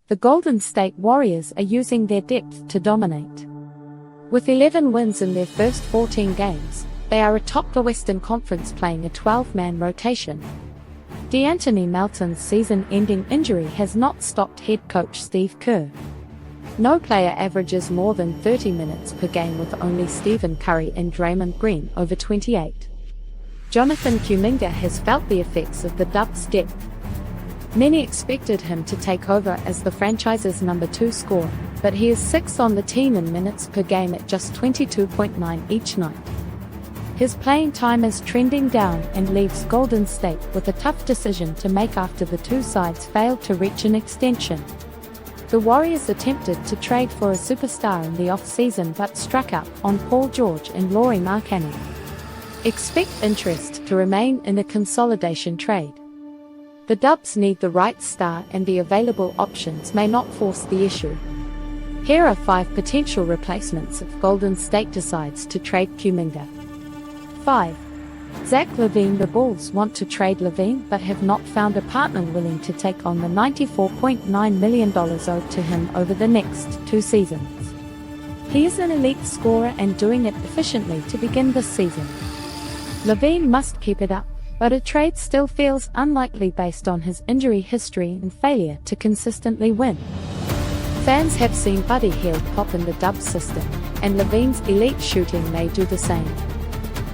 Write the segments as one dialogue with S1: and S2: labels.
S1: the Golden State Warriors are using their depth to dominate. With 11 wins in their first 14 games, they are atop the Western Conference playing a 12-man rotation. De'Anthony Melton's season-ending injury has not stopped head coach Steve Kerr. No player averages more than 30 minutes per game, with only Stephen Curry and Draymond Green over 28. Jonathan Kuminga has felt the effects of the Dubs' depth. Many expected him to take over as the franchise's number 2 scorer, but he is 6th on the team in minutes per game at just 22.9 each night. His playing time is trending down and leaves Golden State with a tough decision to make after the two sides failed to reach an extension. The Warriors attempted to trade for a superstar in the off-season but struck up on Paul George and Lauri Markkanen. Expect interest to remain in a consolidation trade. The Dubs need the right star, and the available options may not force the issue. Here are 5 potential replacements if Golden State decides to trade Kuminga. 5. Zach LaVine. The Bulls want to trade LaVine but have not found a partner willing to take on the $94.9 million owed to him over the next 2 seasons. He is an elite scorer and doing it efficiently to begin this season. LaVine must keep it up, but a trade still feels unlikely based on his injury history and failure to consistently win. Fans have seen Buddy Hield pop in the Dubs system, and LaVine's elite shooting may do the same.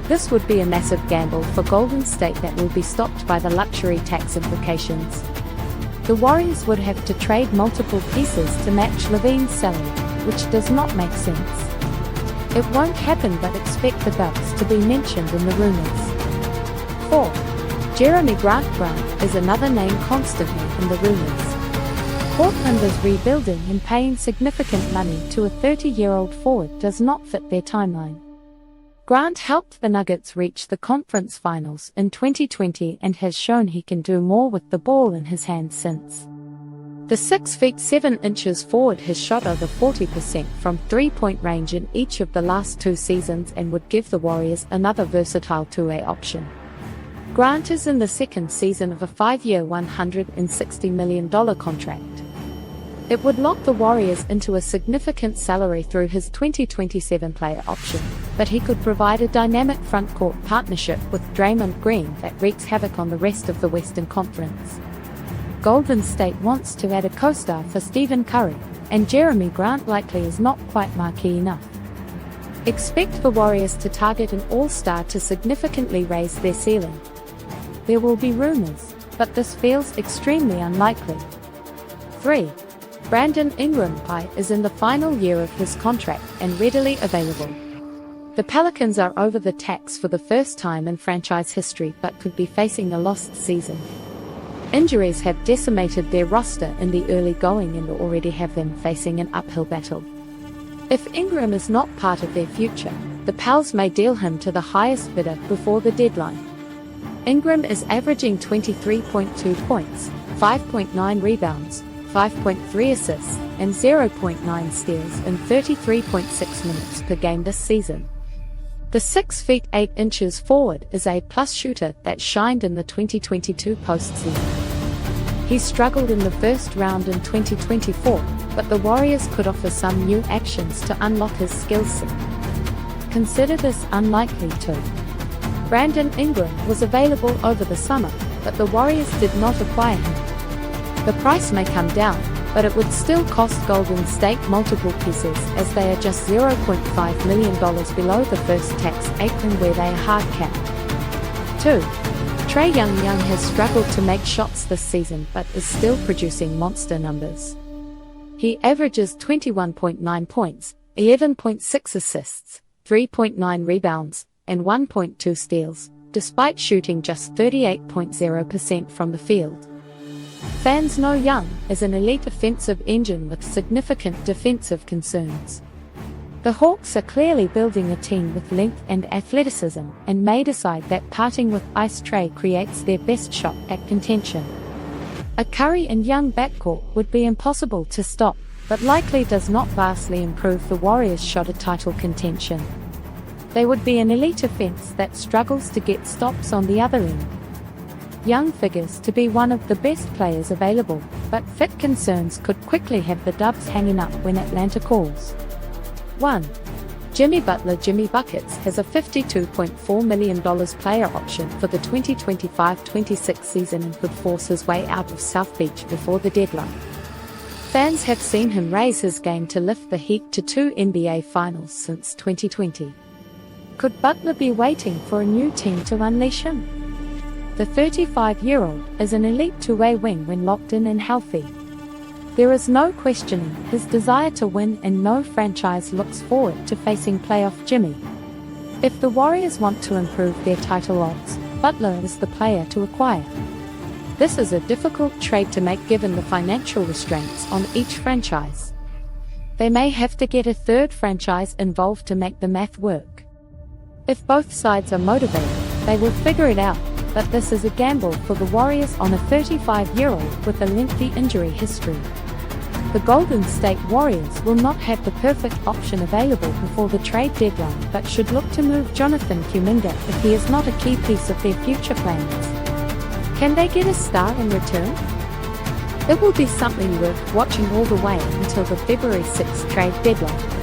S1: This would be a massive gamble for Golden State that will be stopped by the luxury tax implications. The Warriors would have to trade multiple pieces to match LaVine's salary, which does not make sense. It won't happen, but expect the Dubs to be mentioned in the rumors. 4. Jeremy Grant. Grant is another name constantly in the rumors. Portland is rebuilding, and paying significant money to a 30-year-old forward does not fit their timeline. Grant helped the Nuggets reach the conference finals in 2020 and has shown he can do more with the ball in his hands since. The 6 feet 7 inches forward has shot over 40% from three-point range in each of the last 2 seasons and would give the Warriors another versatile two-way option. Grant is in the 2nd season of a 5-year $160 million contract. It would lock the Warriors into a significant salary through his 2027 player option, but he could provide a dynamic front-court partnership with Draymond Green that wreaks havoc on the rest of the Western Conference. Golden State wants to add a co-star for Stephen Curry, and Jeremy Grant likely is not quite marquee enough. Expect the Warriors to target an all-star to significantly raise their ceiling. There will be rumors, but this feels extremely unlikely. 3. Brandon Ingram. Is in the final year of his contract and readily available. The Pelicans are over the tax for the first time in franchise history but could be facing a lost season. Injuries have decimated their roster in the early going and already have them facing an uphill battle. If Ingram is not part of their future, the Pels may deal him to the highest bidder before the deadline. Ingram is averaging 23.2 points, 5.9 rebounds, 5.3 assists, and 0.9 steals in 33.6 minutes per game this season. The 6 feet 8 inches forward is a plus shooter that shined in the 2022 postseason. He struggled in the first round in 2024, but the Warriors could offer some new actions to unlock his skill set. Consider this unlikely too. Brandon Ingram was available over the summer, but the Warriors did not acquire him. The price may come down, but it would still cost Golden State multiple pieces, as they are just $0.5 million below the first tax apron where they are hard capped. 2. Trae Young has struggled to make shots this season but is still producing monster numbers. He averages 21.9 points, 11.6 assists, 3.9 rebounds, and 1.2 steals, despite shooting just 38.0% from the field. Fans know Young is an elite offensive engine with significant defensive concerns. The Hawks are clearly building a team with length and athleticism and may decide that parting with Ice Trae creates their best shot at contention. A Curry and Young backcourt would be impossible to stop, but likely does not vastly improve the Warriors' shot at title contention. They would be an elite offense that struggles to get stops on the other end. young figures to be one of the best players available, but fit concerns could quickly have the Dubs hanging up when Atlanta calls. 1. Jimmy Butler. Jimmy Buckets has a $52.4 million player option for the 2025-26 season and could force his way out of South Beach before the deadline. Fans have seen him raise his game to lift the Heat to 2 NBA Finals since 2020. Could Butler be waiting for a new team to unleash him? The 35-year-old is an elite two-way wing when locked in and healthy. There is no questioning his desire to win, and no franchise looks forward to facing playoff Jimmy. If the Warriors want to improve their title odds, Butler is the player to acquire. This is a difficult trade to make given the financial restraints on each franchise. They may have to get a third franchise involved to make the math work. If both sides are motivated, they will figure it out, but this is a gamble for the Warriors on a 35-year-old with a lengthy injury history. The Golden State Warriors will not have the perfect option available before the trade deadline, but should look to move Jonathan Kuminga if he is not a key piece of their future plans. Can they get a star in return? It will be something worth watching all the way until the February 6 trade deadline.